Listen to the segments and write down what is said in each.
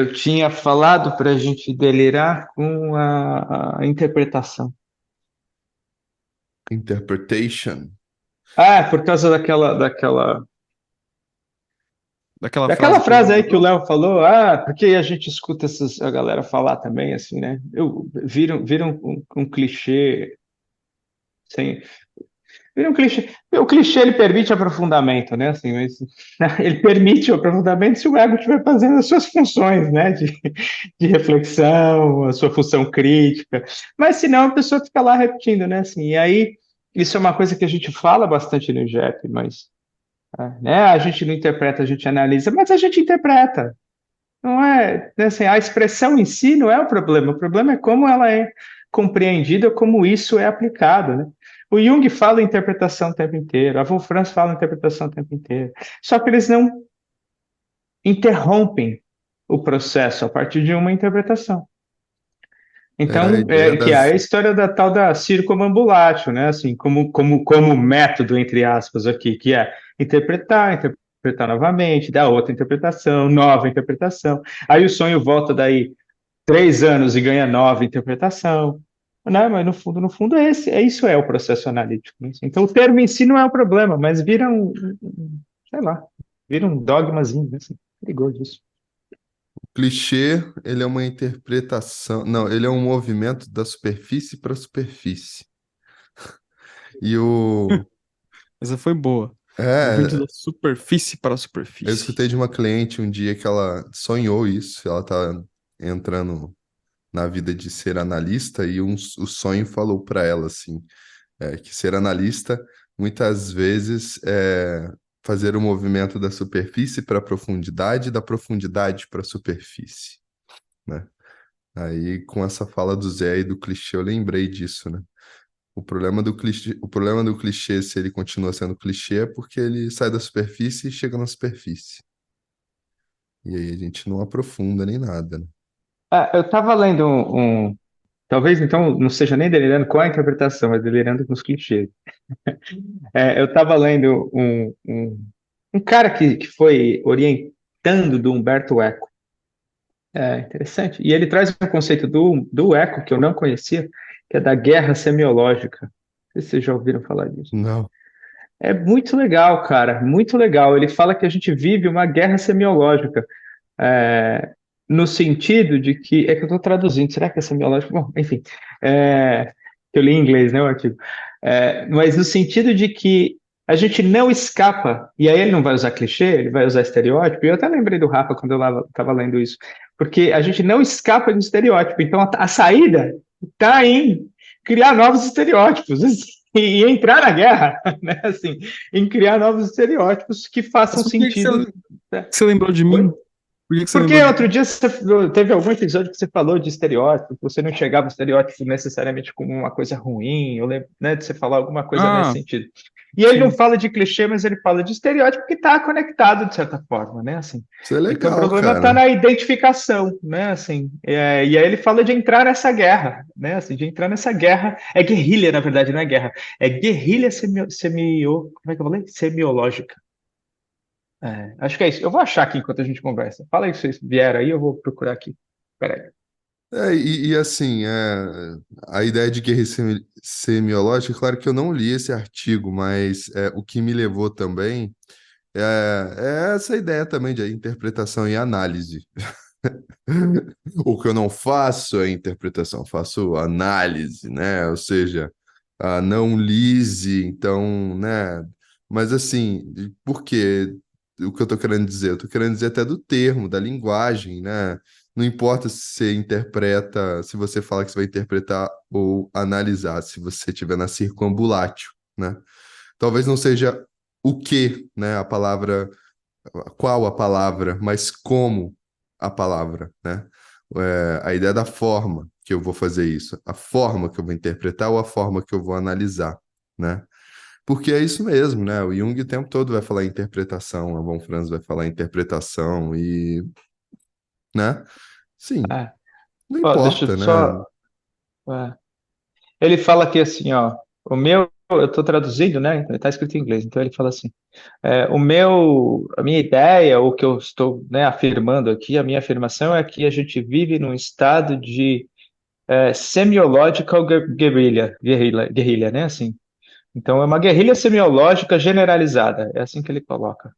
eu tinha falado para a gente delirar com a interpretação. Interpretation. Ah, por causa daquela Daquela Daquela frase que o frase Léo aí que o mandou? Léo falou, porque a gente escuta a galera falar também, assim, né? Vira um clichê, sem, vira um clichê. O clichê ele permite aprofundamento, né? Assim, mas ele permite o aprofundamento se o ego estiver fazendo as suas funções, né? De reflexão, a sua função crítica. Mas senão a pessoa fica lá repetindo, né? Assim, e aí isso é uma coisa que a gente fala bastante no JEP, mas né? A gente não interpreta, a gente analisa, mas a gente interpreta. Não é, né, assim, a expressão em si não é o problema é como ela é compreendida, como isso é aplicado, né? O Jung fala em interpretação o tempo inteiro, a Wolfram fala em interpretação o tempo inteiro, só que eles não interrompem o processo a partir de uma interpretação. É a Então, ideia que é a das. história da tal da circumambulatio, né? Assim, como método, entre aspas, aqui, que é interpretar novamente, dar outra interpretação, nova interpretação. Aí o sonho volta daí 3 anos e ganha nova interpretação, né? Mas no fundo isso é o processo analítico, né? Então o termo em si não é o problema, mas vira sei lá, vira um dogmazinho, né? Assim, perigoso isso. Clichê, ele é uma interpretação. Não, ele é um movimento da superfície para a superfície. E o. Essa foi boa. Movimento É, da superfície para a eu superfície. escutei de uma cliente um dia que ela sonhou isso. Ela tá entrando na vida de ser analista e o sonho falou para ela assim, que ser analista muitas vezes é fazer o movimento da superfície para a profundidade, da profundidade para a superfície, né? Aí com essa fala do Zé e do clichê eu lembrei disso, né? O problema do clichê, se ele continua sendo clichê, é porque ele sai da superfície e chega na superfície. E aí a gente não aprofunda nem nada, né? Eu estava lendo talvez então não seja nem delirando com a interpretação, mas delirando com os clichês. Eu estava lendo um cara que foi orientando do Humberto Eco. É interessante. E ele traz um conceito do Eco que eu não conhecia, que é da guerra semiológica. Não sei se vocês já ouviram falar disso. Não. É muito legal, cara, muito legal. Ele fala que a gente vive uma guerra semiológica, é, no sentido de que. É que eu estou traduzindo, será que é semiológico? Bom, enfim, eu li em inglês, né, o artigo. Mas no sentido de que a gente não escapa, e aí ele não vai usar clichê, ele vai usar estereótipo, e eu até lembrei do Rafa quando eu estava lendo isso, porque a gente não escapa do estereótipo, então a saída está em criar novos estereótipos, assim, e entrar na guerra, né, assim, em criar novos estereótipos que Mas façam por que que sentido. Né? você lembrou de Oi? mim? Por que que você Porque lembrou de outro mim? dia teve algum episódio que você falou de estereótipo, que você não enxergava o estereótipo necessariamente como uma coisa ruim, eu lembro, né, de você falar alguma coisa nesse Ah, sentido. E ele não sim. fala de clichê, mas ele fala de estereótipo que está conectado de certa forma, né, assim. Isso é Então o legal, problema está cara. na identificação, né, assim. E aí ele fala de entrar nessa guerra, né, assim, de entrar nessa guerra. É guerrilha, na verdade, não é guerra. É guerrilha como é que eu falei? Semiológica. Acho que é isso. Eu vou achar aqui enquanto a gente conversa. Fala aí se vocês vieram aí, eu vou procurar aqui. Peraí. E assim, a ideia de guerra semiológica, claro que eu não li esse artigo, mas o que me levou também é essa ideia também de interpretação e análise. O que eu não faço é interpretação, faço análise, né? Ou seja, não lise, então, né? Mas assim, por quê? O que eu tô querendo dizer? Eu tô querendo dizer até do termo, da linguagem, né? Não importa se você interpreta, se você fala que você vai interpretar ou analisar, se você estiver na circunambulatio, né? Talvez não seja o que, né? A palavra, qual a palavra, mas como a palavra, né? A ideia da forma que eu vou fazer isso, a forma que eu vou interpretar ou a forma que eu vou analisar, né? Porque é isso mesmo, né? O Jung o tempo todo vai falar em interpretação, a Von Franz vai falar em interpretação e, né? Sim, É. não Ó, deixa eu importa, né? só. é. Ele fala aqui assim, ó. O meu eu tô traduzindo, né? Então, tá escrito em inglês. Então ele fala assim: a minha ideia, o que eu estou, né, afirmando aqui, a minha afirmação é que a gente vive num estado de semiological guerrilha, né? Assim. Então é uma guerrilha semiológica generalizada. É assim que ele coloca.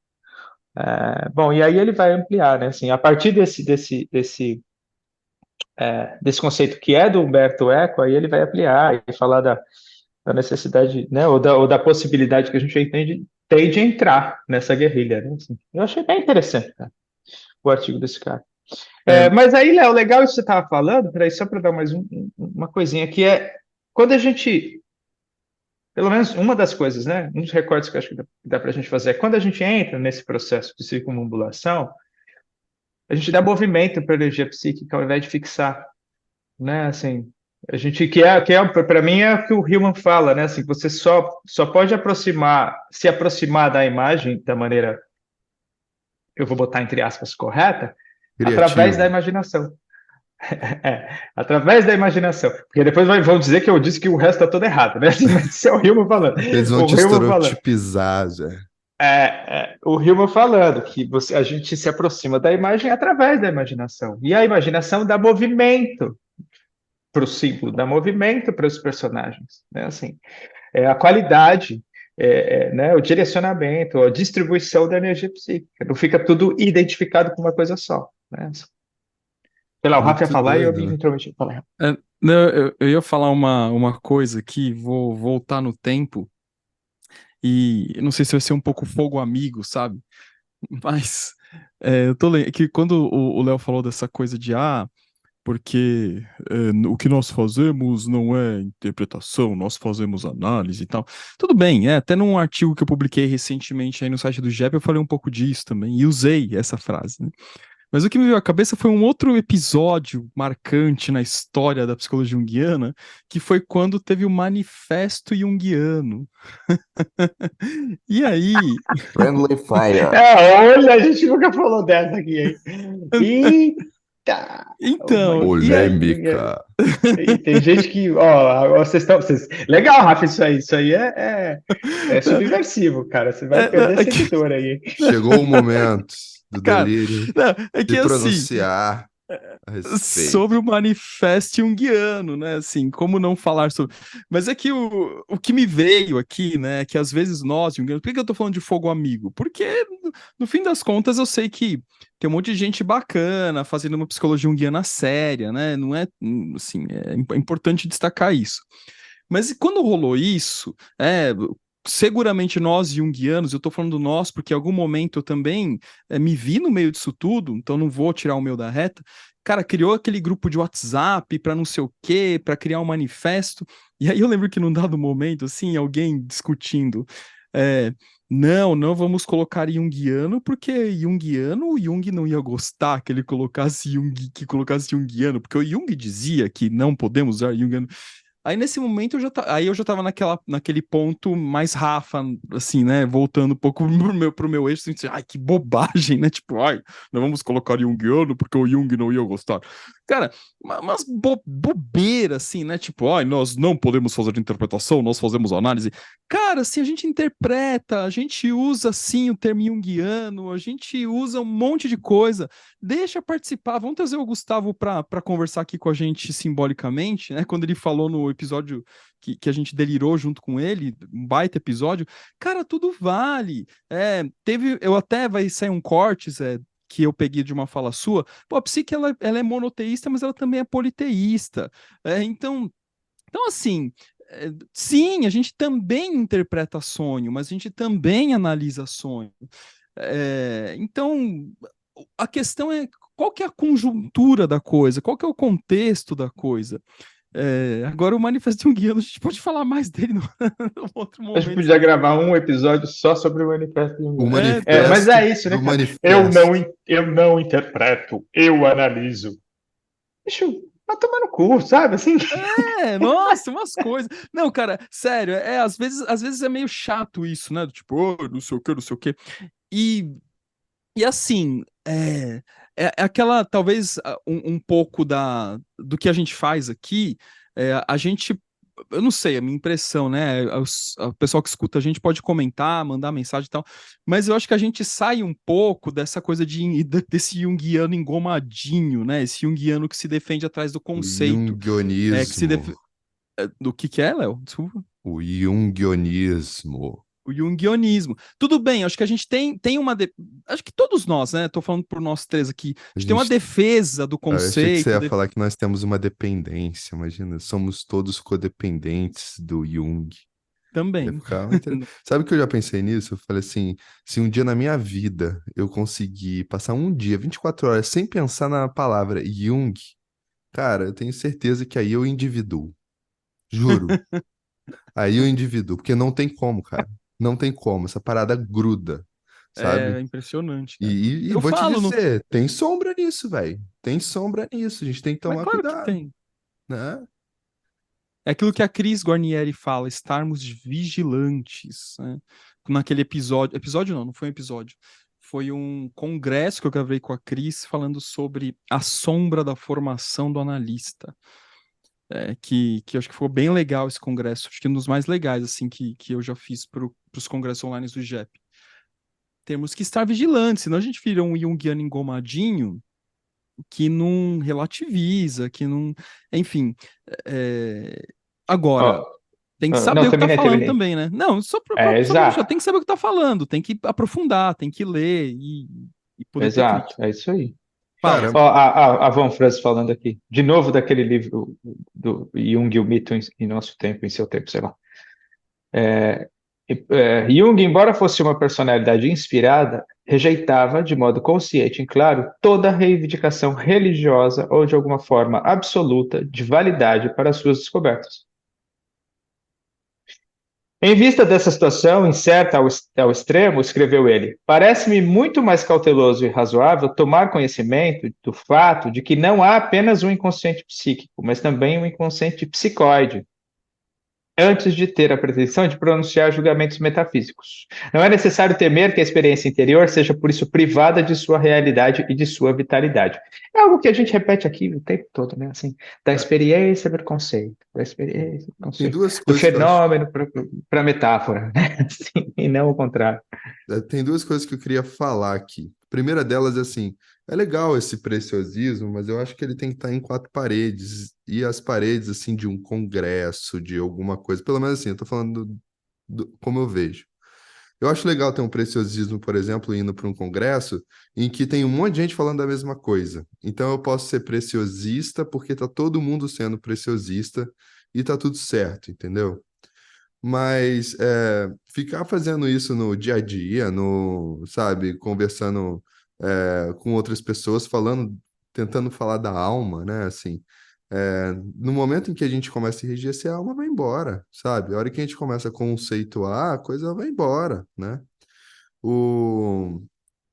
Bom, e aí ele vai ampliar, né? Assim, a partir desse conceito que é do Humberto Eco, aí ele vai ampliar e falar da necessidade, né, ou da possibilidade que a gente tem de entrar nessa guerrilha, né? Assim, eu achei bem interessante, cara, o artigo desse cara. É, Mas aí, Léo, legal isso que você estava falando, peraí, só para dar mais uma coisinha, que quando a gente, pelo menos uma das coisas, né, um dos recortes que eu acho que dá para a gente fazer, é quando a gente entra nesse processo de circunambulação, a gente dá movimento para a energia psíquica ao invés de fixar, né? Assim, a gente que é para mim é o que o Hillman fala, né? Assim, você só pode se aproximar da imagem da maneira, eu vou botar entre aspas, correta, através da Criativo. imaginação. Através da imaginação. Porque depois vão dizer que eu disse que o resto está todo errado, né? Assim, mas isso é o Hillman falando. Eles vão O te Hillman falando. estereotipizar, já. O Hillman falando que a gente se aproxima da imagem através da imaginação. E a imaginação dá movimento para o símbolo, dá movimento para os personagens, né? Assim, a qualidade, né? O direcionamento, a distribuição da energia psíquica. Não fica tudo identificado com uma coisa só, né? Sei lá, o Rafa ia Muito falar e eu doido, me né? intrometi. Fala, não, eu ia falar uma coisa aqui, vou voltar no tempo, e eu não sei se vai ser um pouco fogo amigo, sabe? Mas eu tô lendo que quando o Léo falou dessa coisa de porque o que nós fazemos não é interpretação, nós fazemos análise e tal. Tudo bem, até num artigo que eu publiquei recentemente aí no site do GEP eu falei um pouco disso também, e usei essa frase, né? Mas o que me veio à cabeça foi um outro episódio marcante na história da psicologia junguiana, que foi quando teve o Manifesto Junguiano. E aí, Friendly Fire. olha, a gente nunca falou dessa aqui, hein? Eita! O então, e aí, manifesto. Polêmica. E tem gente que, ó, legal, Rafa, isso aí é subversivo, cara. Você vai perder é que, seguidor aí. Chegou o momento do cara, delírio não, é que se assim, pronunciar a respeito. sobre o manifesto junguiano, né? Assim, como não falar sobre. Mas é que o que me veio aqui, né? É que às vezes nós, junguianos, por que eu tô falando de fogo amigo? Porque, no fim das contas, eu sei que tem um monte de gente bacana fazendo uma psicologia junguiana séria, né? Não é, assim, é importante destacar isso. Mas e quando rolou isso, seguramente nós junguianos, eu tô falando nós porque em algum momento eu também me vi no meio disso tudo, então não vou tirar o meu da reta. Cara, criou aquele grupo de WhatsApp para não sei o quê, para criar um manifesto. E aí eu lembro que num dado momento, assim, alguém discutindo, não vamos colocar junguiano, porque junguiano, o Jung não ia gostar que ele colocasse que colocasse junguiano, porque o Jung dizia que não podemos usar junguiano. Aí nesse momento eu já tava naquele ponto mais Rafa, assim, né? Voltando um pouco pro meu eixo, assim, ai, que bobagem, né? Tipo, ai, não vamos colocar Jungiano porque o Jung não ia gostar. Cara, umas bobeira, assim, né? Tipo, ai, nós não podemos fazer interpretação, nós fazemos análise. Cara, se a gente interpreta, a gente usa, sim, o termo junguiano, a gente usa um monte de coisa, deixa participar. Vamos trazer o Gustavo para conversar aqui com a gente simbolicamente, né? Quando ele falou no episódio que a gente delirou junto com ele, um baita episódio. Cara, tudo vale. Eu até vai sair um cortes, que eu peguei de uma fala sua. Pô, a psique, ela é monoteísta, mas ela também é politeísta. Então assim, sim, a gente também interpreta sonho, mas a gente também analisa sonho. Então, a questão é qual que é a conjuntura da coisa, qual que é o contexto da coisa. Agora, o Manifesto Junguiano, a gente pode falar mais dele no outro A gente momento. podia gravar um episódio só sobre o manifesto de O Jungiano. Mas manifesto é isso, né, do cara? Eu não, manifesto. eu não interpreto, eu analiso. Deixa eu. Vai tomar no cu, sabe? Assim. Nossa, umas coisas. Não, cara, sério, às vezes é meio chato isso, né? Tipo, não sei o que, não sei o que. E assim, é aquela, talvez, um pouco do que a gente faz aqui, a gente eu não sei, a minha impressão, né? O pessoal que escuta a gente pode comentar, mandar mensagem e tal, mas eu acho que a gente sai um pouco dessa coisa desse junguiano engomadinho, né? Esse junguiano que se defende atrás do O conceito, que se jungionismo. do que é, Léo? Desculpa. O jungionismo. O junguionismo. Tudo bem, acho que a gente tem uma. Acho que todos nós, né? Tô falando por nós três aqui. A A gente tem uma gente, defesa do eu achei que você conceito. ia falar que nós temos uma dependência, imagina, somos todos codependentes do Jung. Ia Também. ficar Sabe que eu já pensei nisso? Eu falei assim, se um dia na minha vida eu conseguir passar um dia, 24 horas, sem pensar na palavra Jung, cara, eu tenho certeza que aí eu individuo. Juro. Aí eu individuo, porque não tem como, cara. Não tem como, essa parada gruda, sabe? É impressionante, E, cara. e Eu vou te falo, no... dizer, tem sombra nisso, velho. Tem sombra nisso, a gente tem que mas tomar claro que cuidado, tem. né? É aquilo que a Cris Guarnieri fala, estarmos vigilantes, né? Naquele episódio não foi um episódio, foi um congresso que eu gravei com a Cris falando sobre a sombra da formação do analista, que eu acho que ficou bem legal esse congresso, acho que um dos mais legais, assim, que eu já fiz para os congressos online do IGEP. Temos que estar vigilantes, senão a gente vira um Jungiano engomadinho que não relativiza, que não... Enfim, é, agora... Ó, Tem que não, saber o que tá terminei, falando terminei. também, né? Não, só pra fechar, Exato, tem que saber o que tá falando, tem que aprofundar, tem que ler e poder ter exato, crítica. é isso aí. Fala. Cara, Ó, a Von Franz falando aqui, de novo daquele livro do Jung, o mito em nosso tempo, em seu tempo, sei lá. Jung, embora fosse uma personalidade inspirada, rejeitava, de modo consciente e claro, toda reivindicação religiosa ou de alguma forma absoluta de validade para suas descobertas. Em vista dessa situação incerta ao extremo, escreveu ele, parece-me muito mais cauteloso e razoável tomar conhecimento do fato de que não há apenas um inconsciente psíquico, mas também um inconsciente psicoide, antes de ter a pretensão de pronunciar julgamentos metafísicos. Não é necessário temer que a experiência interior seja, por isso, privada de sua realidade e de sua vitalidade. É algo que a gente repete aqui o tempo todo, né? Assim, da é, experiência para o conceito, da experiência para o tem conceito, duas do coisas que eu acho. fenômeno para a metáfora, né? Assim, e não o contrário. Tem duas coisas que eu queria falar aqui. A primeira delas é assim, é legal esse preciosismo, mas eu acho que ele tem que estar em quatro paredes, e as paredes, assim, de um congresso, de alguma coisa, pelo menos assim, eu tô falando como eu vejo. Eu acho legal ter um preciosismo, por exemplo, indo para um congresso em que tem um monte de gente falando da mesma coisa. Então eu posso ser preciosista porque tá todo mundo sendo preciosista e tá tudo certo, entendeu? Mas ficar fazendo isso no dia a dia, no, sabe, conversando com outras pessoas, falando, tentando falar da alma, né? Assim, no momento em que a gente começa a enrijecer, a alma vai embora, sabe? A hora que a gente começa a conceituar, a coisa vai embora, né? O...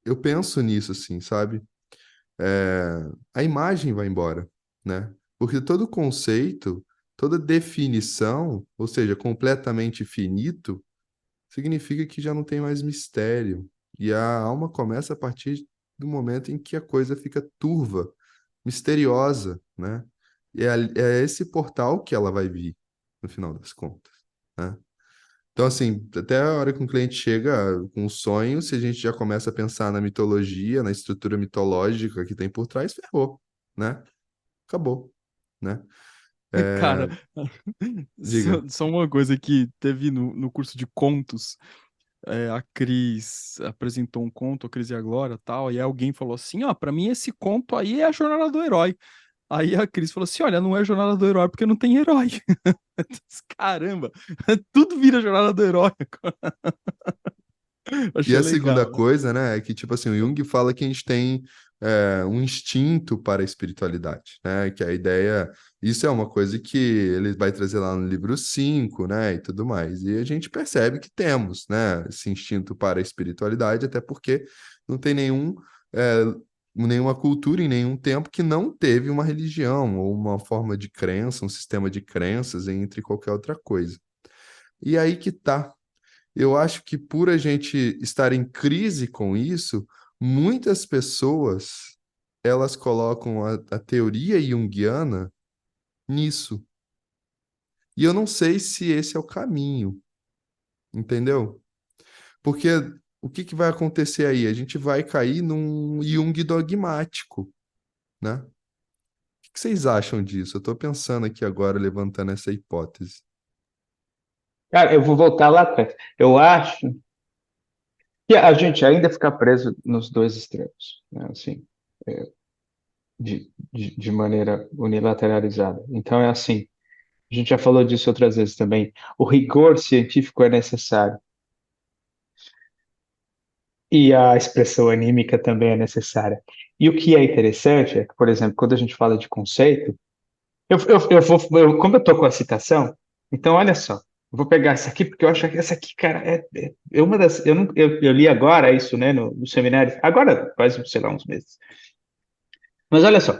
Eu penso nisso, assim, sabe? A imagem vai embora, né? Porque todo conceito, toda definição, ou seja, completamente finito, significa que já não tem mais mistério. E a alma começa a partir do momento em que a coisa fica turva, misteriosa, né? E é esse portal que ela vai vir, no final das contas, né? Então, assim, até a hora que um cliente chega com um sonho, se a gente já começa a pensar na mitologia, na estrutura mitológica que tem por trás, ferrou, né? Acabou, né? Cara, É, diga. só uma coisa que teve no curso de contos, a Cris apresentou um conto, a Cris e a Glória tal, e aí alguém falou assim, ó, pra mim esse conto aí é a jornada do herói. Aí a Cris falou assim, olha, não é jornada do herói porque não tem herói. Caramba, tudo vira jornada do herói. E Achei a segunda legal, né? coisa, né, é que, tipo assim, o Jung fala que a gente tem um instinto para a espiritualidade, né, que a ideia, isso é uma coisa que ele vai trazer lá no livro 5, né, e tudo mais, e a gente percebe que temos, né, esse instinto para a espiritualidade, até porque não tem é, nenhuma cultura em nenhum tempo que não teve uma religião, ou uma forma de crença, um sistema de crenças, entre qualquer outra coisa. E aí que tá. Eu acho que por a gente estar em crise com isso, muitas pessoas elas colocam a teoria junguiana nisso. E eu não sei se esse é o caminho, entendeu? Porque o que que vai acontecer aí? A gente vai cair num Jung dogmático, né? O que que vocês acham disso? Eu estou pensando aqui agora, levantando essa hipótese. Cara, eu vou voltar lá atrás. Eu acho que a gente ainda fica preso nos dois extremos, né? Assim, de maneira unilateralizada. Então é assim, a gente já falou disso outras vezes também. O rigor científico é necessário e a expressão anímica também é necessária. E o que é interessante é que, por exemplo, quando a gente fala de conceito, como eu estou com a citação, então olha só, eu vou pegar essa aqui porque eu acho que essa aqui, cara, é uma das. Eu, não, eu li agora isso, né, no seminário, agora faz, sei lá, uns meses. Mas olha só,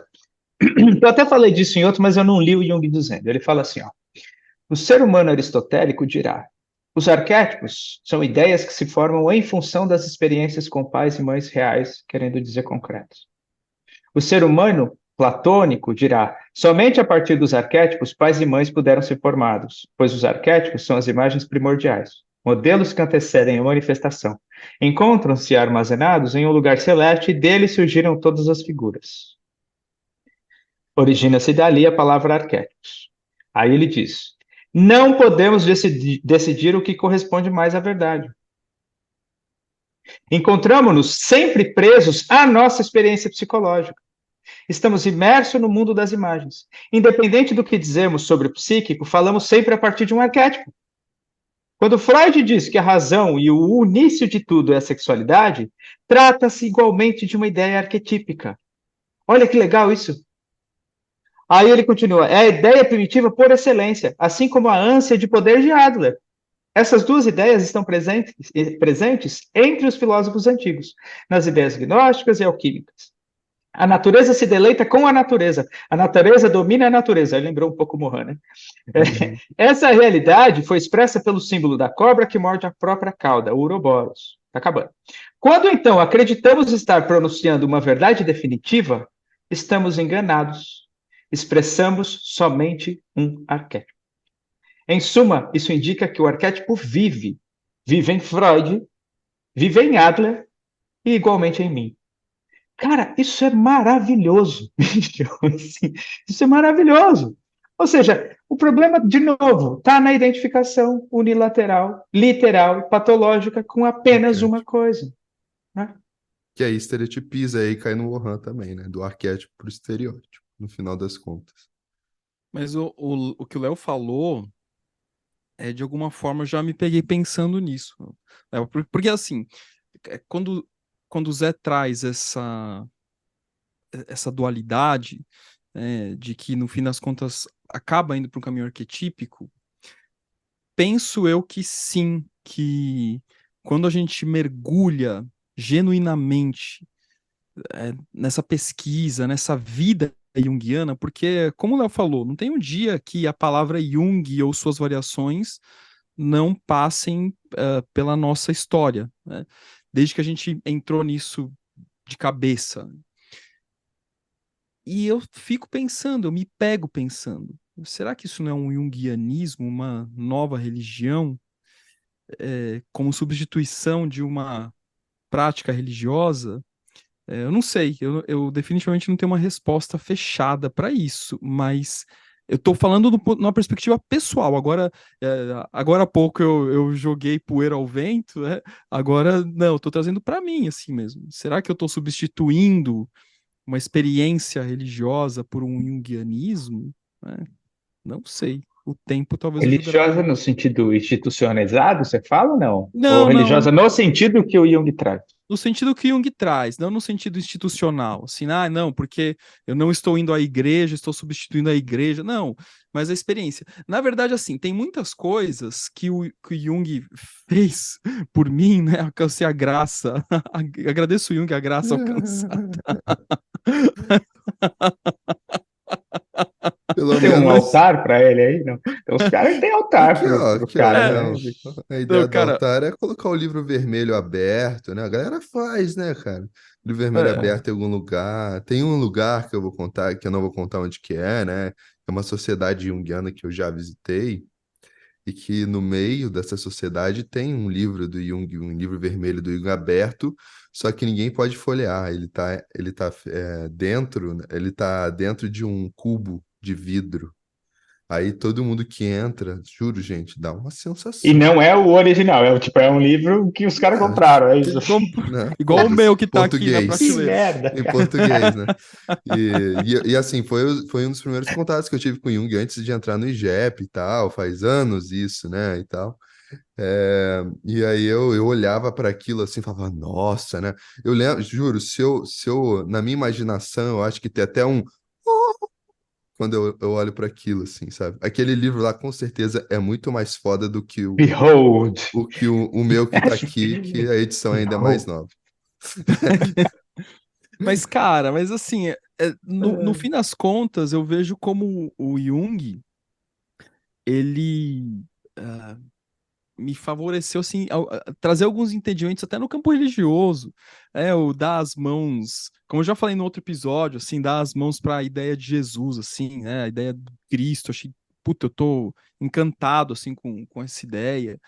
eu até falei disso em outro, mas eu não li o Jung dizendo. Ele fala assim, ó. O ser humano aristotélico dirá: os arquétipos são ideias que se formam em função das experiências com pais e mães reais, querendo dizer concretos. O ser humano platônico dirá: somente a partir dos arquétipos pais e mães puderam ser formados, pois os arquétipos são as imagens primordiais, modelos que antecedem a manifestação. Encontram-se armazenados em um lugar celeste e dele surgiram todas as figuras. Origina-se dali a palavra arquétipos. Aí ele diz: não podemos decidir o que corresponde mais à verdade. Encontramos-nos sempre presos à nossa experiência psicológica. Estamos imersos no mundo das imagens. Independente do que dizemos sobre o psíquico, falamos sempre a partir de um arquétipo. Quando Freud diz que a razão e o início de tudo é a sexualidade, trata-se igualmente de uma ideia arquetípica. Olha que legal isso. Aí ele continua: é a ideia primitiva por excelência, assim como a ânsia de poder de Adler. Essas duas ideias estão presentes entre os filósofos antigos, nas ideias gnósticas e alquímicas. A natureza se deleita com a natureza domina a natureza. Aí lembrou um pouco Mohan, né? Uhum. Essa realidade foi expressa pelo símbolo da cobra que morde a própria cauda, o Ouroboros. Está acabando. Quando então acreditamos estar pronunciando uma verdade definitiva, estamos enganados. Expressamos somente um arquétipo. Em suma, isso indica que o arquétipo vive. Vive em Freud, vive em Adler e igualmente em mim. Cara, isso é maravilhoso. Isso é maravilhoso. Ou seja, o problema, de novo, está na identificação unilateral, literal, patológica com apenas uma Arquétipo. coisa. Né? Que aí estereotipiza aí cai no Lohan também, né? Do arquétipo pro estereótipo, no final das contas. Mas o que o Léo falou, de alguma forma, eu já me peguei pensando nisso. Porque assim, quando o Zé traz essa dualidade, de que no fim das contas acaba indo para um caminho arquetípico, penso eu que sim, que quando a gente mergulha genuinamente nessa pesquisa, nessa vida junguiana, porque, como o Léo falou, não tem um dia que a palavra Jung ou suas variações não passem pela nossa história, né? Desde que a gente entrou nisso de cabeça. E eu fico pensando, eu me pego pensando, será que isso não é um junguianismo, uma nova religião, como substituição de uma prática religiosa? Eu não sei, eu definitivamente não tenho uma resposta fechada para isso, mas eu estou falando numa perspectiva pessoal. Agora há pouco eu joguei poeira ao vento, né? Agora não, eu estou trazendo para mim assim mesmo. Será que eu estou substituindo uma experiência religiosa por um junguianismo? Né? Não sei. O tempo talvez ajudará Religiosa a... no sentido institucionalizado, você fala ou não? Ou Não, religiosa não. no sentido que o Jung traz? No sentido que Jung traz, não no sentido institucional, assim, não, porque eu não estou indo à igreja, estou substituindo a igreja, não, mas a experiência. Na verdade, assim, tem muitas coisas que o Jung fez por mim, né? Alcancei a graça, agradeço o Jung a graça alcançada. Pelo Tem um menos. altar para ele aí? Não. Então, os caras têm altar pro Aqui, ó, cara, né? né? A ideia Não, do cara, altar é colocar o livro vermelho aberto, né? A galera faz, né, cara? Livro vermelho é, aberto em algum lugar. Tem um lugar que eu vou contar, que eu não vou contar onde que é, né? É uma sociedade junguiana que eu já visitei, e que no meio dessa sociedade tem um livro do Jung, um livro vermelho do Jung aberto, só que ninguém pode folhear. Ele tá dentro de um cubo de vidro. Aí todo mundo que entra, juro, gente, dá uma E sensação. não é o original, é tipo, é um livro que os caras É, compraram, é isso. que, né? igual o Foda-se. meu que tá aqui na Que Português. prateleira. merda, Em cara. português, né? E assim, foi um dos primeiros contatos que eu tive com o Jung antes de entrar no IGEP e tal. Faz anos isso, né? E tal. E aí eu olhava para aquilo assim e falava, nossa, né? Eu lembro, juro, se eu, na minha imaginação, eu acho que tem até um quando eu olho para aquilo, assim, sabe? Aquele livro lá, com certeza, é muito mais foda do que Behold. o meu que tá aqui, que a edição ainda é mais Behold. nova. Mas, cara, mas assim, no fim das contas, eu vejo como o Jung, ele ah, me favoreceu, assim, a trazer alguns entendimentos até no campo religioso, o dar as mãos, como eu já falei no outro episódio, assim, dar as mãos para a ideia de Jesus, assim, né, a ideia do Cristo, achei, puta, eu tô encantado, assim, com essa ideia,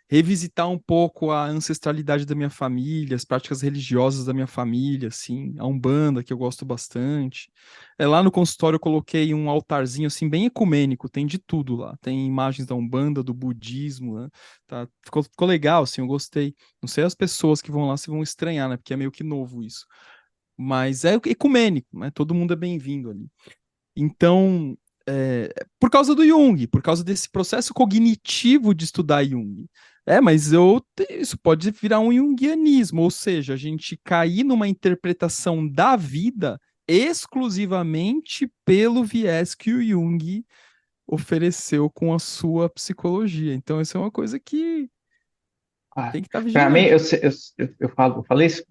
revisitar um pouco a ancestralidade da minha família, as práticas religiosas da minha família, assim, a Umbanda, que eu gosto bastante. Lá no consultório eu coloquei um altarzinho, assim, bem ecumênico, tem de tudo lá. Tem imagens da Umbanda, do budismo, né? Tá, ficou legal, assim, eu gostei. Não sei as pessoas que vão lá se vão estranhar, né? Porque é meio que novo isso. Mas é ecumênico, né? Todo mundo é bem-vindo ali. Então, por causa do Jung, por causa desse processo cognitivo de estudar Jung. Mas isso pode virar um junguianismo, ou seja, a gente cair numa interpretação da vida exclusivamente pelo viés que o Jung ofereceu com a sua psicologia. Então, isso é uma coisa que tem que estar Para mim, vigilante. eu falei isso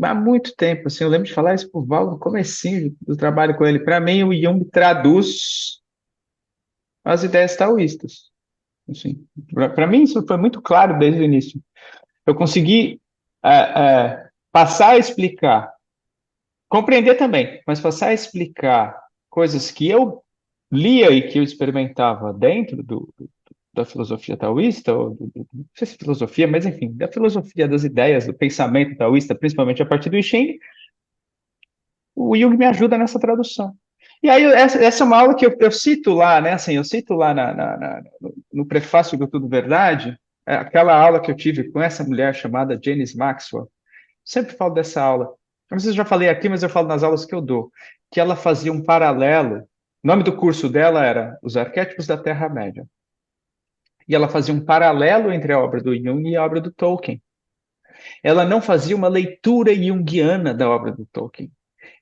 há muito tempo, assim, eu lembro de falar isso por Val no comecinho do trabalho com ele. Para mim, o Jung traduz as ideias taoístas. Assim, para mim, isso foi muito claro desde o início. Eu consegui passar a explicar, compreender também, mas passar a explicar coisas que eu lia e que eu experimentava dentro da filosofia taoísta, não sei se filosofia, mas enfim, da filosofia das ideias, do pensamento taoísta, principalmente a partir do I Ching, o Jung me ajuda nessa tradução. E aí, essa é uma aula que eu cito lá, né? Assim, eu cito lá no prefácio do Tudo Verdade, aquela aula que eu tive com essa mulher chamada Janice Maxwell. Sempre falo dessa aula. Não sei se eu já falei aqui, mas eu falo nas aulas que eu dou. Que ela fazia um paralelo. O nome do curso dela era Os Arquétipos da Terra-média. E ela fazia um paralelo entre a obra do Jung e a obra do Tolkien. Ela não fazia uma leitura junguiana da obra do Tolkien.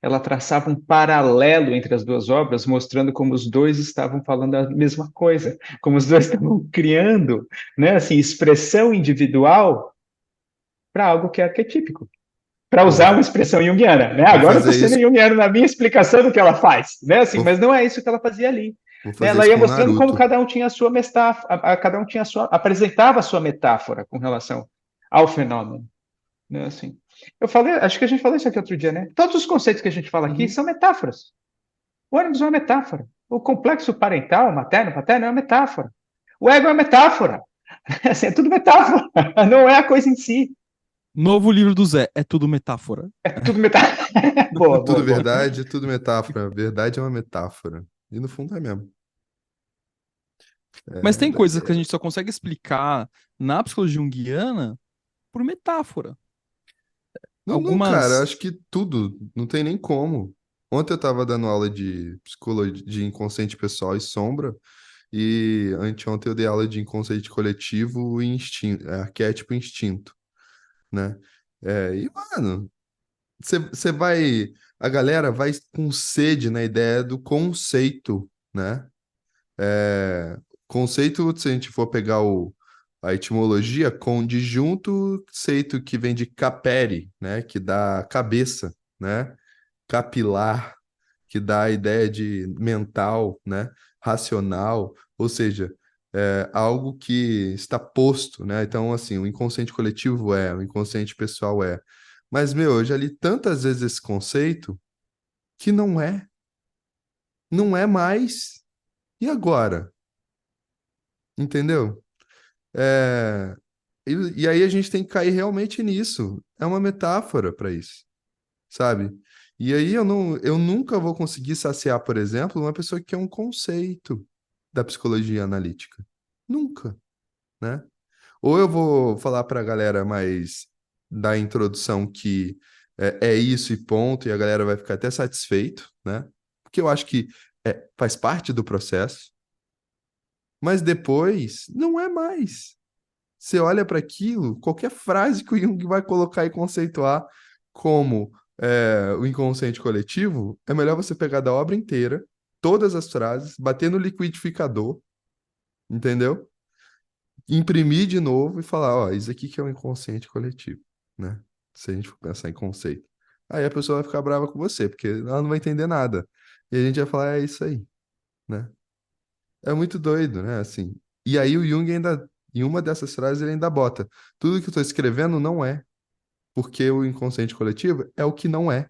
Ela traçava um paralelo entre as duas obras, mostrando como os dois estavam falando a mesma coisa, como os dois estavam criando, né, assim, expressão individual para algo que é arquetípico. Para usar Pô, uma expressão junguiana, né? vou Agora eu estou fazer sendo isso, junguiano na minha explicação do que ela faz, né? Assim, vou, mas não é isso que ela fazia ali. vou Né? fazer Ela isso ia com o mostrando como Naruto. cada um tinha a sua metáfora, cada um tinha a sua, apresentava a sua metáfora com relação ao fenômeno, né? Assim, eu falei, acho que a gente falou isso aqui outro dia, né? Todos os conceitos que a gente fala aqui Uhum. são metáforas. O ônibus é uma metáfora. O complexo parental, materno, paterno é uma metáfora. O ego é uma metáfora. Assim, é tudo metáfora. Não é a coisa em si. Novo livro do Zé, é tudo metáfora. É tudo metáfora. Boa, Tudo boa, boa. verdade, tudo metáfora. Verdade é uma metáfora. E no fundo é mesmo. Mas É tem coisas que a doideira. gente só consegue explicar na psicologia junguiana por metáfora. Não, não, cara, Algumas. acho que tudo, não tem nem como. Ontem eu tava dando aula de psicologia de inconsciente pessoal e sombra, e anteontem eu dei aula de inconsciente coletivo e instinto, arquétipo e instinto, né? Mano, você vai. A galera vai com sede na ideia do conceito, né? É, conceito, se a gente for pegar a etimologia, conjunto, conceito que vem de capere, né? Que dá cabeça, né? Capilar, que dá a ideia de mental, né? Racional, ou seja, algo que está posto, né? Então, assim, o inconsciente coletivo o inconsciente pessoal é. Mas, meu, eu já li tantas vezes esse conceito que não é mais. E agora? Entendeu? É, e aí a gente tem que cair realmente nisso. É uma metáfora para isso, sabe? E aí eu nunca vou conseguir saciar, por exemplo, uma pessoa que quer um conceito da psicologia analítica. Nunca, né? Ou eu vou falar para a galera mais da introdução que é isso e ponto, e a galera vai ficar até satisfeito, né? Porque eu acho que faz parte do processo, mas depois não é mais. Você olha para aquilo, qualquer frase que o Jung vai colocar e conceituar como o inconsciente coletivo, é melhor você pegar da obra inteira, todas as frases, bater no liquidificador, entendeu? Imprimir de novo e falar, ó, isso aqui que é o inconsciente coletivo, né? Se a gente for pensar em conceito. Aí a pessoa vai ficar brava com você, porque ela não vai entender nada. E a gente vai falar, é isso aí, né? É muito doido, né? Assim. E aí o Jung ainda, em uma dessas frases, ele ainda bota: tudo que eu estou escrevendo não é, porque o inconsciente coletivo é o que não é,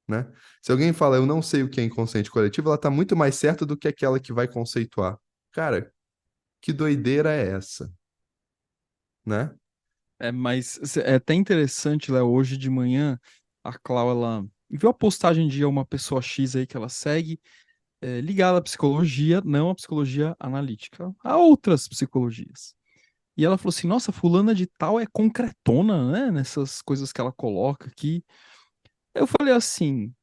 né? Se alguém fala, eu não sei o que é inconsciente coletivo, ela está muito mais certa do que aquela que vai conceituar. Cara, que doideira é essa, né? Mas é até interessante, Léo, hoje de manhã, a Clau, ela viu a postagem de uma pessoa X aí que ela segue, ligada à psicologia, não à psicologia analítica, a outras psicologias. E ela falou assim, nossa, fulana de tal é concretona, né, nessas coisas que ela coloca aqui. Eu falei assim,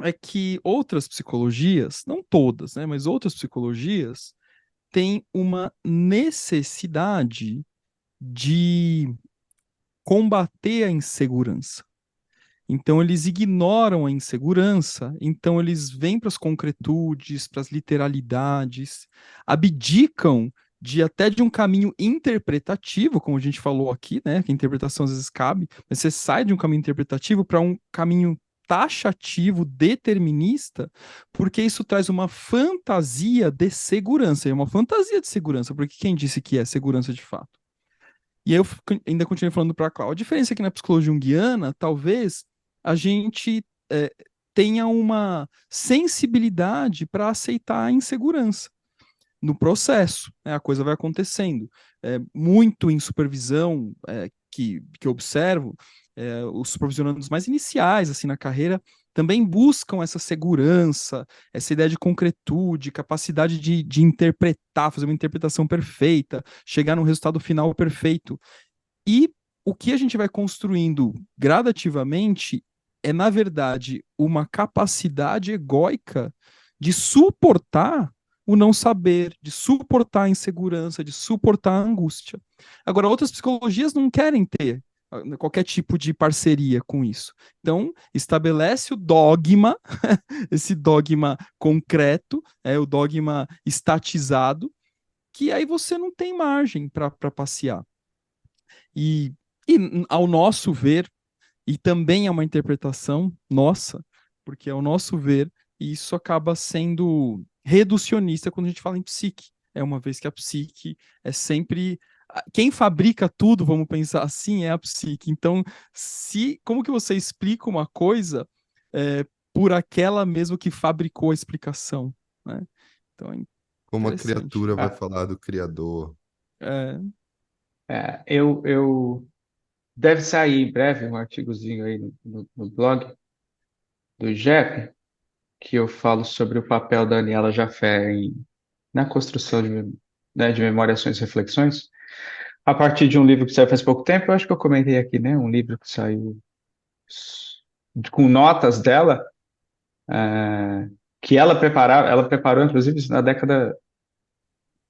é que outras psicologias, não todas, né, mas outras psicologias têm uma necessidade de combater a insegurança. Então eles ignoram a insegurança, então eles vêm para as concretudes, para as literalidades, abdicam de até de um caminho interpretativo, como a gente falou aqui, né? Que a interpretação às vezes cabe, mas você sai de um caminho interpretativo para um caminho taxativo, determinista, porque isso traz uma fantasia de segurança, é uma fantasia de segurança, porque quem disse que é segurança de fato? E aí eu ainda continuei falando para a Cláudia. A diferença é que na psicologia junguiana, talvez a gente tenha uma sensibilidade para aceitar a insegurança no processo, né? A coisa vai acontecendo. Muito em supervisão que eu observo, os supervisionandos mais iniciais assim na carreira também buscam essa segurança, essa ideia de concretude, capacidade de interpretar, fazer uma interpretação perfeita, chegar num resultado final perfeito. E o que a gente vai construindo gradativamente é, na verdade, uma capacidade egóica de suportar o não saber, de suportar a insegurança, de suportar a angústia. Agora, outras psicologias não querem ter qualquer tipo de parceria com isso. Então, estabelece o dogma, esse dogma concreto, o dogma estatizado, que aí você não tem margem para passear. E, ao nosso ver, e também é uma interpretação nossa, porque ao nosso ver, isso acaba sendo reducionista quando a gente fala em psique. É uma vez que a psique é sempre. Quem fabrica tudo, vamos pensar assim, é a psique. Então, como que você explica uma coisa por aquela mesmo que fabricou a explicação, né? Então é Como a interessante. criatura vai Ah, falar do Criador. É, eu deve sair em breve um artigozinho aí no blog do JEP, que eu falo sobre o papel da Daniela Jafé na construção de memória, ações e reflexões, a partir de um livro que saiu faz pouco tempo, eu acho que eu comentei aqui, né? Um livro que saiu com notas dela, que ela preparou, inclusive, isso na década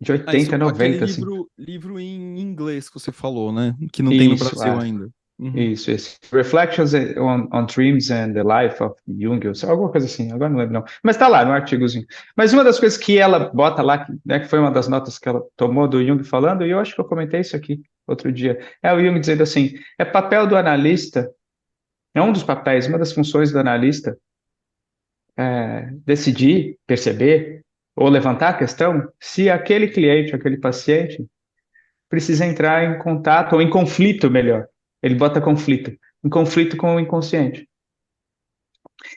de isso, 80, aquele 90, assim. livro em inglês que você falou, né? Que não tem no Isso, Brasil ainda. Uhum. isso, esse. Reflections on Dreams and the Life of Jung, ou alguma coisa assim, agora não lembro não. Mas tá lá no artigozinho. Mas uma das coisas que ela bota lá, né, que foi uma das notas que ela tomou do Jung falando, e eu acho que eu comentei isso aqui outro dia, é o Jung dizendo assim, é papel do analista, é um dos papéis, uma das funções do analista, decidir, perceber ou levantar a questão se aquele cliente, aquele paciente precisa entrar em contato ou em conflito, melhor. Ele bota conflito, em conflito com o inconsciente.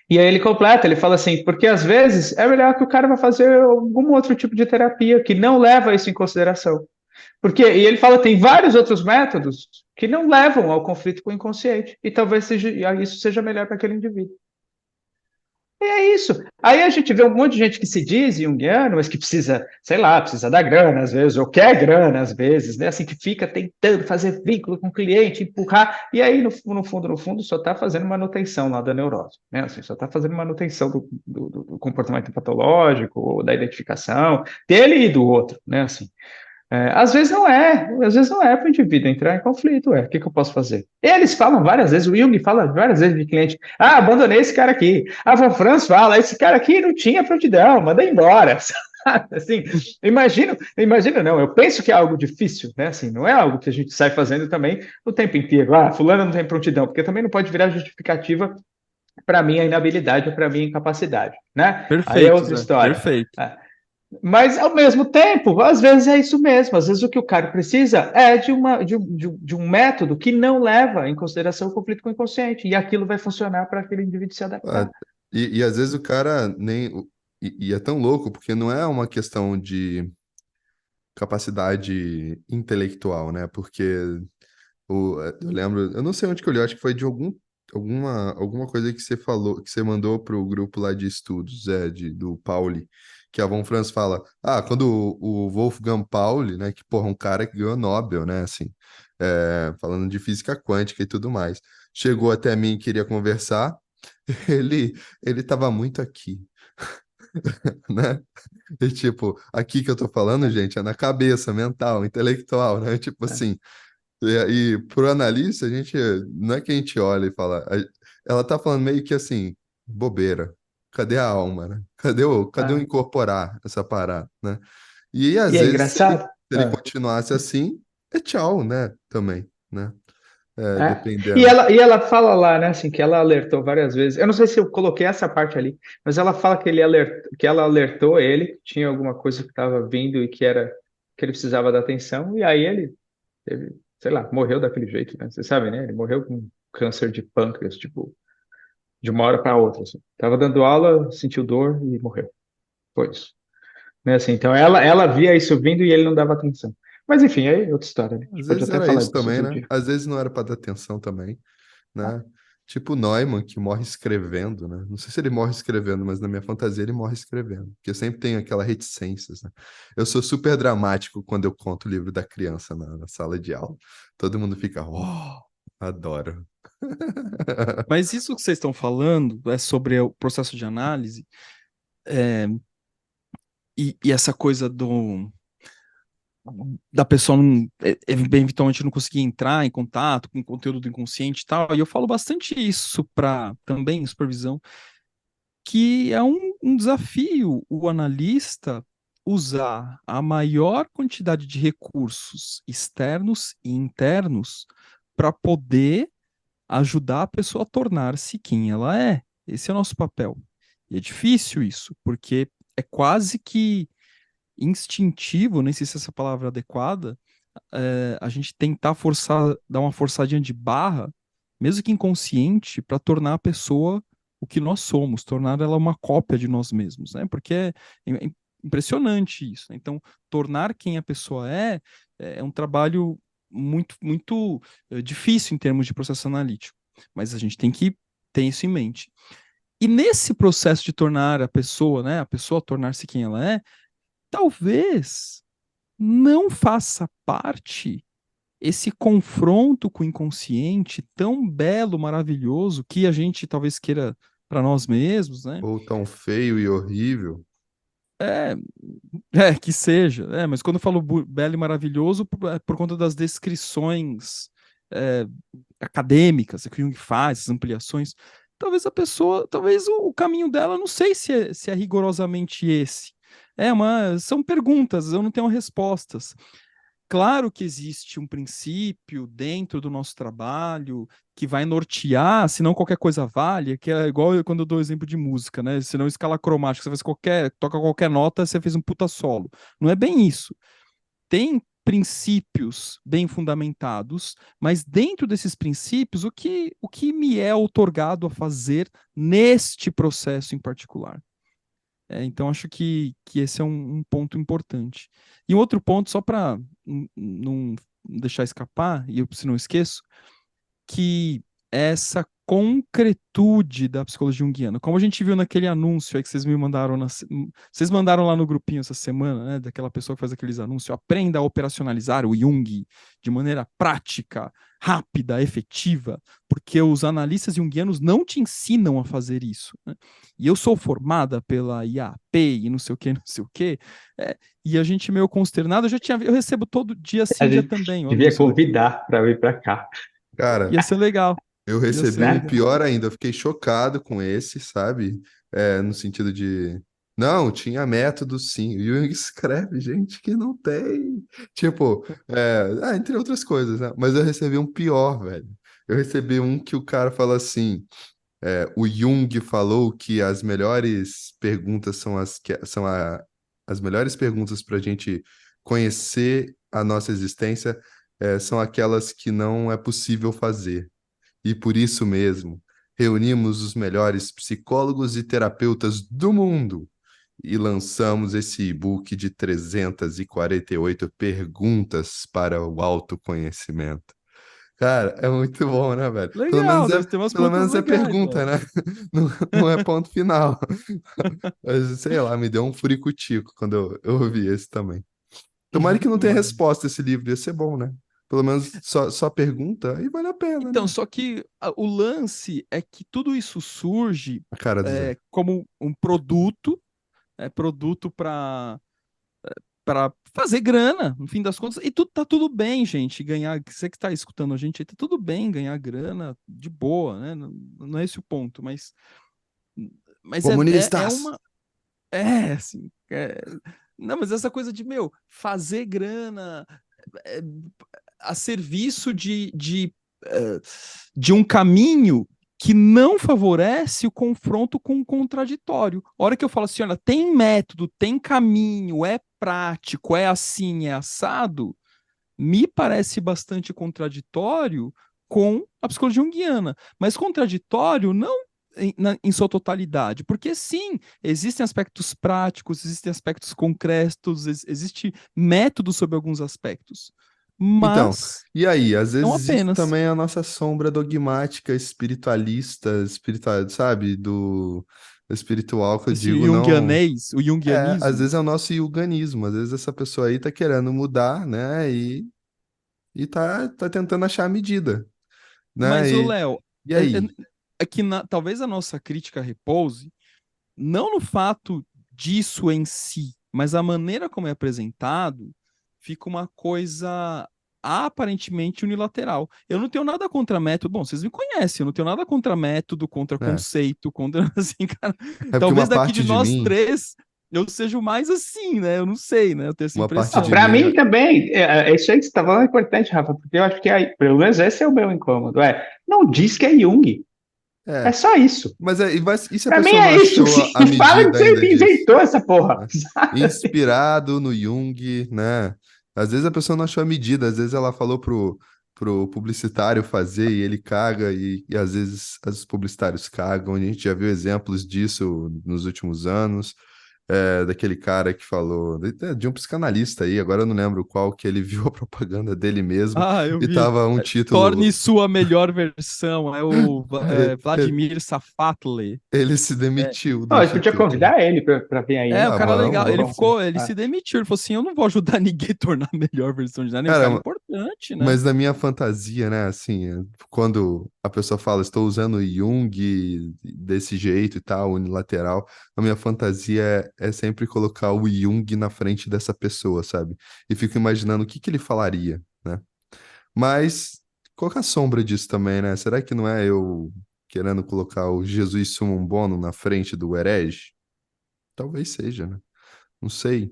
E aí ele completa, ele fala assim, porque às vezes é melhor que o cara vá fazer algum outro tipo de terapia que não leva isso em consideração. E ele fala, tem vários outros métodos que não levam ao conflito com o inconsciente. E talvez isso seja melhor para aquele indivíduo. E é isso. Aí a gente vê um monte de gente que se diz junguiano, mas que precisa, sei lá, precisa da grana às vezes, ou quer grana às vezes, né? Assim, que fica tentando fazer vínculo com o cliente, empurrar, e aí, no fundo, só está fazendo manutenção lá da neurose, né? Assim, só está fazendo manutenção do comportamento patológico, ou da identificação dele e do outro, né? Assim. Às vezes não é para o indivíduo entrar em conflito, o que eu posso fazer? Eles falam várias vezes, o Jung fala várias vezes de cliente, abandonei esse cara aqui, a Van Franz fala, esse cara aqui não tinha prontidão, manda embora, assim, imagino não, eu penso que é algo difícil, né, assim, não é algo que a gente sai fazendo também o tempo inteiro, fulano não tem prontidão, porque também não pode virar justificativa para minha inabilidade ou para minha incapacidade, né, aí é Perfeito, outra Zé, história. perfeito. Mas, ao mesmo tempo, às vezes é isso mesmo. Às vezes o que o cara precisa é de um método que não leva em consideração o conflito com o inconsciente. E aquilo vai funcionar para aquele indivíduo se Ah, adaptar. e às vezes o cara nem. E é tão louco, porque não é uma questão de capacidade intelectual, né? Porque eu lembro, eu não sei onde que eu li, eu acho que foi de alguma coisa que você falou, que você mandou para o grupo lá de estudos, do Pauli, que a Von Franz fala, quando o Wolfgang Pauli, né, que porra, um cara que ganhou Nobel, né, assim, falando de física quântica e tudo mais, chegou até mim e queria conversar, ele ele estava muito aqui, né? E tipo, aqui que eu tô falando, gente, é na cabeça, mental, intelectual, né? Tipo É, assim, e pro analista, a gente não é que a gente olha e fala, ela tá falando meio que assim, bobeira. Cadê a alma, né? Cadê o é. incorporar essa parada, né? E E às é vezes, se ele, engraçado. se ele continuasse assim, é tchau, né? Também, né? É. Dependendo. E ela fala lá, né, assim, que ela alertou várias vezes. Eu não sei se eu coloquei essa parte ali, mas ela fala que ela alertou ele, que tinha alguma coisa que estava vindo e que ele precisava da atenção, e aí ele, sei lá, morreu daquele jeito, né? Você sabe, né? Ele morreu com câncer de pâncreas, tipo, de uma hora para outra, assim. Tava dando aula, sentiu dor e morreu. Foi isso. Né, assim, então ela via isso vindo e ele não dava atenção. Mas enfim, aí é outra história, né? A gente Às pode vezes até era falar isso disso também, outro né? dia. Às vezes não era para dar atenção também, né? Tipo o Neumann, que morre escrevendo, né? Não sei se ele morre escrevendo, mas na minha fantasia ele morre escrevendo. Porque eu sempre tenho aquela reticências, né? Eu sou super dramático quando eu conto o livro da criança na sala de aula. Todo mundo fica, oh, adoro. Mas isso que vocês estão falando é sobre o processo de análise, é, e essa coisa da pessoa eventualmente não conseguir entrar em contato com o conteúdo do inconsciente e tal. E eu falo bastante isso para também em supervisão, que é um desafio o analista usar a maior quantidade de recursos externos e internos para poder ajudar a pessoa a tornar-se quem ela é. Esse é o nosso papel. E é difícil isso, porque é quase que instintivo, nem sei se essa palavra é adequada, a gente tentar forçar, dar uma forçadinha de barra, mesmo que inconsciente, para tornar a pessoa o que nós somos, tornar ela uma cópia de nós mesmos, né? Porque é impressionante isso, né? Então, tornar quem a pessoa é um trabalho muito difícil em termos de processo analítico, mas a gente tem que ter isso em mente. E nesse processo de tornar a pessoa, né, a pessoa tornar-se quem ela é, talvez não faça parte esse confronto com o inconsciente tão belo, maravilhoso, que a gente talvez queira para nós mesmos, né? Ou tão feio e horrível. É, que seja, mas quando eu falo belo e maravilhoso, é por conta das descrições é, acadêmicas que o Jung faz, essas ampliações, talvez o caminho dela, não sei se é rigorosamente esse. São perguntas, eu não tenho respostas. Claro que existe um princípio dentro do nosso trabalho que vai nortear, senão qualquer coisa vale, que é igual quando eu dou exemplo de música, né? Se não escala cromática, você faz toca qualquer nota, você fez um puta solo. Não é bem isso. Tem princípios bem fundamentados, mas dentro desses princípios, o que me é outorgado a fazer neste processo em particular? Então, acho que esse é um ponto importante. E um outro ponto, só para não deixar escapar, e eu se não esqueço, que essa concretude da psicologia junguiana, como a gente viu naquele anúncio aí que vocês me mandaram, vocês mandaram lá no grupinho essa semana, né, daquela pessoa que faz aqueles anúncios, aprenda a operacionalizar o Jung de maneira prática, rápida, efetiva, porque os analistas junguianos não te ensinam a fazer isso, né? E eu sou formada pela IAP e não sei o que, não sei o que, e a gente meio consternado, eu recebo todo dia, A sim, dia gente também, o devia anúncio daqui. convidar para vir para cá, Cara, Ia ser legal. eu Ia ser recebi um né? legal. pior ainda, eu fiquei chocado com esse, sabe? No sentido de. Não, tinha método sim. O Jung escreve, gente, que não tem. Tipo, entre outras coisas, né? Mas eu recebi um pior, velho. Eu recebi um que o cara fala assim: o Jung falou que as melhores perguntas são as melhores perguntas para a gente conhecer a nossa existência, são aquelas que não é possível fazer. E por isso mesmo, reunimos os melhores psicólogos e terapeutas do mundo e lançamos esse e-book de 348 perguntas para o autoconhecimento. Cara, é muito bom, né, velho? Legal, deve ter umas Pelo pontas menos é legais pergunta, lá. né? Não, não é ponto final. Mas, sei lá, me deu um furicutico quando eu ouvi esse também. Tomara que não tenha Mano. resposta esse livro, ia ser bom, né? Pelo menos só pergunta e vale a pena, Então, né? só que o lance é que tudo isso surge A cara do Zé. como um produto, produto para fazer grana, no fim das contas, e tá tudo bem, gente, ganhar, você que tá escutando a gente, aí, tá tudo bem ganhar grana de boa, né? Não, não é esse o ponto, mas é Comunistas! uma, assim, não, mas essa coisa de, meu, fazer grana é, a serviço de um caminho que não favorece o confronto com o contraditório. A hora que eu falo assim, olha, tem método, tem caminho, é prático, é assim, é assado, me parece bastante contraditório com a psicologia junguiana, mas contraditório não em sua totalidade, porque sim, existem aspectos práticos, existem aspectos concretos, existe método sobre alguns aspectos, Então, mas e aí? Às não vezes existe apenas. também a nossa sombra dogmática, espiritualista, espiritual, sabe? Do espiritual que eu Esse digo, não. junguianês, o Às junguianismo. vezes é o nosso yuganismo, às vezes essa pessoa aí tá querendo mudar, né? E tá tentando achar a medida, né? Mas o Léo, E é, aí? é que talvez a nossa crítica repouse não no fato disso em si, mas a maneira como é apresentado fica uma coisa aparentemente unilateral. Eu não tenho nada contra método. Bom, vocês me conhecem, eu não tenho nada contra método, contra É, conceito, contra assim, cara. é porque Talvez daqui de nós três eu seja o mais assim, né? Eu não sei, né? Eu tenho essa uma parte impressão. de Para mim, mim também, isso aí que você está falando é importante, Rafa, porque eu acho que pelo menos esse é o meu incômodo. Não diz que é Jung, é é, só isso. mas e se a Para mim pessoa não é isso. achou a Fala que medida você ainda disso? inventou essa porra. Né? Inspirado no Jung, né? Às vezes a pessoa não achou a medida, às vezes ela falou pro publicitário fazer e ele caga, e às vezes os publicitários cagam, a gente já viu exemplos disso nos últimos anos, daquele cara que falou, de um psicanalista aí, agora eu não lembro qual, que ele viu a propaganda dele mesmo, Ah, eu e vi. tava um Torne título, sua melhor versão. É o ele, Vladimir Safatli. ele se É, demitiu do Ó, a gente podia instituto, né? convidar ele para vir aí, o hein? Ah, cara legal. vamos, Ele vamos. ficou, ele Ah, se demitiu. Ele falou assim: eu não vou ajudar ninguém a tornar a melhor versão de nada. É um cara Cara, importante, né? mas na minha fantasia, né, assim, quando a pessoa fala, estou usando Jung desse jeito e tal, unilateral, a minha fantasia é sempre colocar o Jung na frente dessa pessoa, sabe? E fico imaginando o que que ele falaria, né? Mas qual que é a sombra disso também, né? Será que não é eu querendo colocar o Jesus Summum Bonum na frente do herege? Talvez seja, né? Não sei.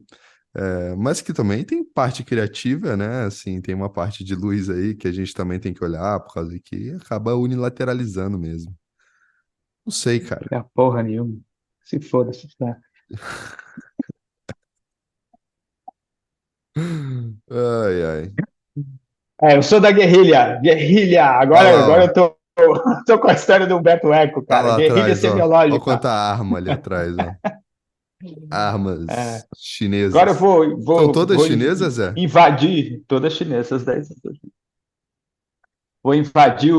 Mas que também tem parte criativa, né? Assim, tem uma parte de luz aí que a gente também tem que olhar, por causa que acaba unilateralizando mesmo. Não sei, cara. É a porra nenhuma. Se foda, se foda. Ai, ai. É, eu sou da guerrilha. Guerrilha! Olha Agora lá, ó. eu tô, tô com a história do Humberto Eco, Tá cara. lá Guerrilha atrás, ó. Ó semiológica. quanta arma ali atrás, ó. Armas É, agora eu chinesas. vou, São vou, todas vou chinesas, é? invadir todas as chinesas, 10. Vou invadir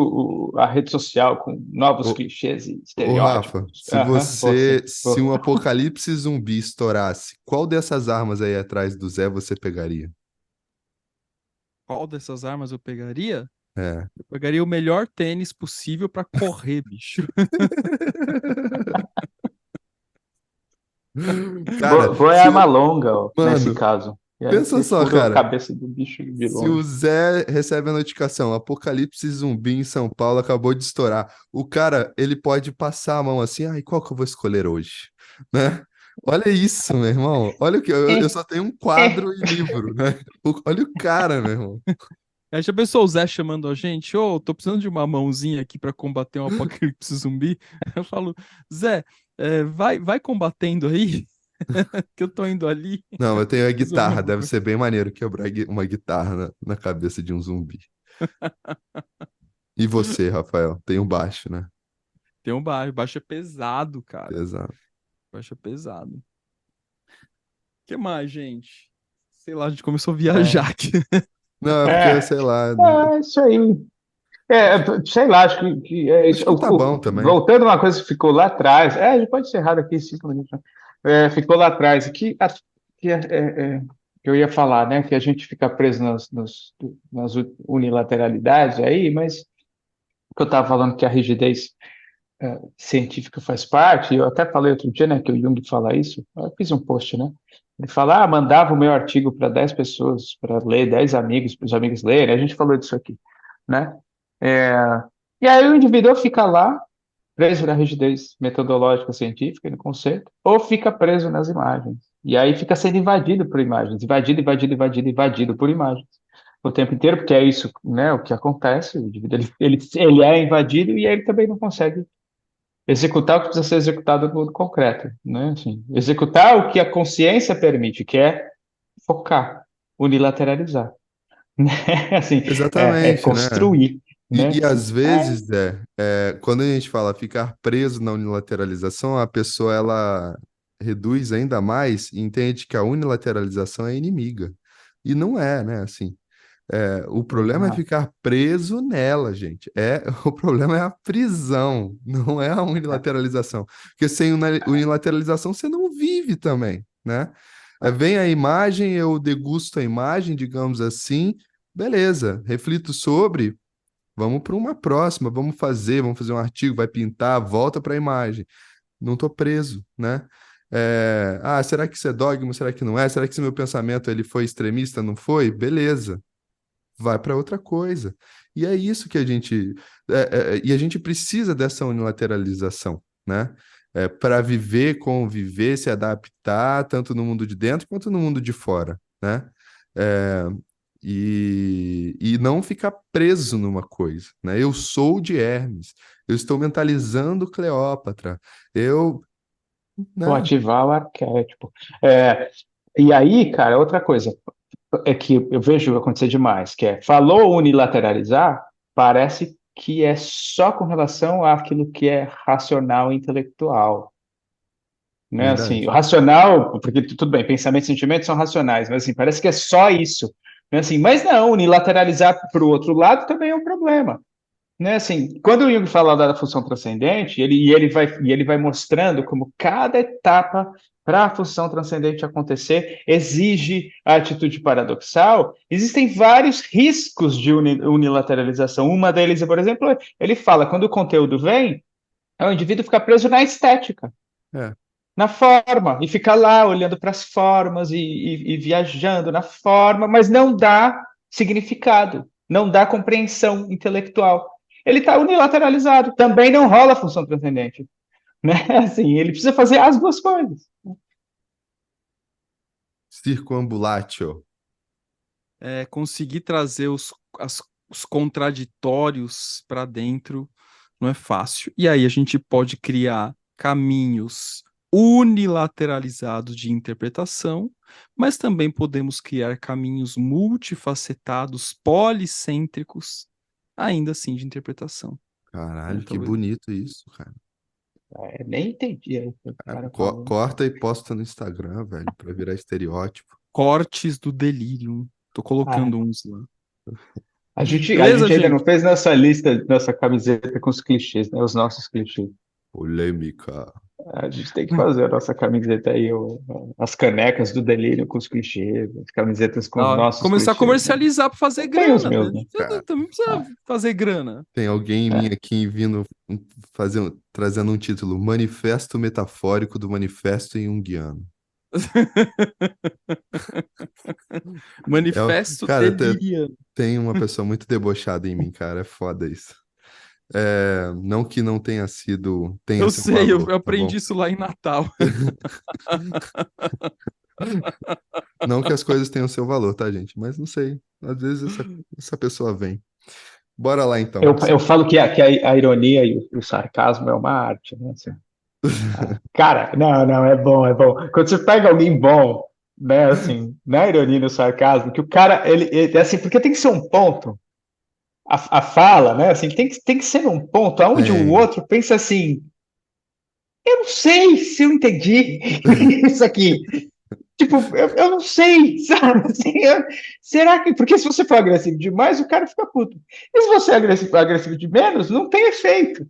a rede social com novos Ô, clichês e ô, Rafa, estereótipos. Aham, vou sim. se um Vou. apocalipse zumbi estourasse, qual dessas armas aí atrás do Zé você pegaria? Qual dessas armas eu pegaria? É. Eu pegaria o melhor tênis possível pra correr, bicho. Cara, Vou é se arma o, longa, ó, nesse mano, caso. E aí pensa você só, fura a cara. cabeça do bicho de Se o longe. Zé recebe a notificação, apocalipse zumbi em São Paulo acabou de estourar. O cara, ele pode passar a mão assim, ai, qual que eu vou escolher hoje? Né? Olha isso, meu irmão. Olha o que eu só tenho um quadro e livro, né? Olha o cara, meu irmão. Aí já pensou o Zé chamando a gente? Ô, tô precisando de uma mãozinha aqui pra combater um apocalipse zumbi. Eu falo, Zé, vai combatendo aí, que eu tô indo ali Não, eu tenho a resolver um guitarra, deve problema. ser bem maneiro quebrar uma guitarra na cabeça de um zumbi. E você, Rafael? Tem um baixo, né? Tem um baixo é pesado, cara. Exato. Baixo é pesado. O que mais, gente? Sei lá, a gente começou a É, viajar aqui. Não, é porque, é, sei lá, é isso aí. Sei lá, acho que é acho isso. que tá bom também. Voltando a uma coisa que ficou lá atrás, a gente pode encerrar daqui em 5 minutos, né? Ficou lá atrás, que eu ia falar, né? Que a gente fica preso nas unilateralidades aí, mas que eu estava falando que a rigidez científica faz parte, eu até falei outro dia, né, que o Jung fala isso, eu fiz um post, né? Ele fala, mandava o meu artigo para 10 pessoas, para ler, 10 amigos, para os amigos lerem, a gente falou disso aqui, né? É, e aí o indivíduo fica lá, preso na rigidez metodológica científica, no conceito, ou fica preso nas imagens. E aí fica sendo invadido por imagens, invadido por imagens. O tempo inteiro, porque é isso, né, o que acontece, o indivíduo ele é invadido e aí ele também não consegue executar o que precisa ser executado no mundo concreto, né? Assim, executar o que a consciência permite, que é focar, unilateralizar, né? Assim, é Exatamente, né? construir, né? E às É, vezes, quando a gente fala ficar preso na unilateralização, a pessoa ela reduz ainda mais e entende que a unilateralização é inimiga. E não é, né? Assim, o problema é exato. ficar preso nela, gente. O problema é a prisão, não é a É, unilateralização. Porque sem unilateralização você não vive também, né? Vem a imagem, eu degusto a imagem, digamos assim, beleza, reflito sobre. Vamos para uma próxima, vamos fazer um artigo, vai pintar, volta para a imagem. Não estou preso, né? Será que isso é dogma? Será que não é? Será que esse meu pensamento ele foi extremista? Não foi? Beleza, vai para outra coisa. E é isso que a gente. E a gente precisa dessa unilateralização, né? Para viver, conviver, se adaptar, tanto no mundo de dentro quanto no mundo de fora, né? É, e não ficar preso numa coisa, né? Eu sou de Hermes, eu estou mentalizando Cleópatra, eu, vou né? ativar o arquétipo. É, e aí, cara, outra coisa é que eu vejo acontecer demais, que é, falou unilateralizar, parece que é só com relação àquilo que é racional e intelectual. Né? Assim, o Verdade. racional, porque tudo bem, pensamento e sentimentos são racionais, mas assim, parece que é só isso. Né? Assim, mas não, unilateralizar para o outro lado também é um problema. Né? Assim, quando o Jung fala da função transcendente, ele vai mostrando como cada etapa para a função transcendente acontecer exige a atitude paradoxal. Existem vários riscos de unilateralização. Uma deles, por exemplo, ele fala, quando o conteúdo vem, o indivíduo fica preso na estética, É, na forma, e fica lá olhando para as formas e viajando na forma, mas não dá significado, não dá compreensão intelectual. Ele está unilateralizado, também não rola a função transcendente. Né? Assim, ele precisa fazer as duas coisas. circumambulatio. Conseguir trazer os contraditórios para dentro não é fácil. E aí a gente pode criar caminhos unilateralizados de interpretação, mas também podemos criar caminhos multifacetados, policêntricos, ainda assim de interpretação. Caralho, que Talvez bonito isso, cara. Nem entendi aí o que o cara falou. Corta e posta no Instagram, velho, pra virar estereótipo. cortes do delírio. Tô Ah, colocando uns lá. a Beleza, gente ainda não gente? fez nossa lista, nossa camiseta com os clichês, né? Os nossos clichês. Polêmica. A gente tem que fazer a nossa camiseta aí, as canecas do delírio com os clichês, as camisetas com os nossos Começar a clichês, né? comercializar para fazer Eu tenho os grana, né? meus, né? Também Ah, precisa fazer grana. Tem alguém em mim é. aqui vindo trazendo um título: Manifesto Metafórico do Manifesto Junguiano. Manifesto Cara, deliriano. tem uma pessoa muito debochada em mim, cara. É foda isso. Não que não tenha Eu seu sei, eu valor, tá bom? aprendi isso lá em Natal. Não que as coisas tenham seu valor, tá, gente? Mas não sei. Às vezes essa pessoa vem. Bora lá então. Eu falo que a ironia e o sarcasmo é uma arte, né? Assim, cara, não, é bom, é bom. Quando você pega alguém bom, né, assim, na ironia e no sarcasmo, que o cara, ele assim, porque tem que ser um ponto, a fala, né, assim, tem que ser um ponto aonde o Tem. outro pensa assim, eu não sei se eu entendi isso aqui. Tipo, eu não sei, sabe? Assim, será que. Porque se você for agressivo demais, o cara fica puto. E se você é agressivo de menos, não tem efeito.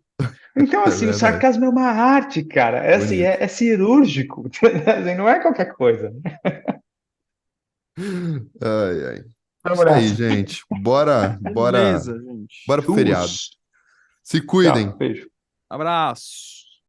Então, É assim, o verdade. sarcasmo é uma arte, cara. É, assim, Bonito. é cirúrgico. Assim, não é qualquer coisa. Ai, ai. Vamos Isso aí, nessa. gente. Bora Beleza, gente. pro feriado. Us. Se Tchau. cuidem. Beijo. Abraço.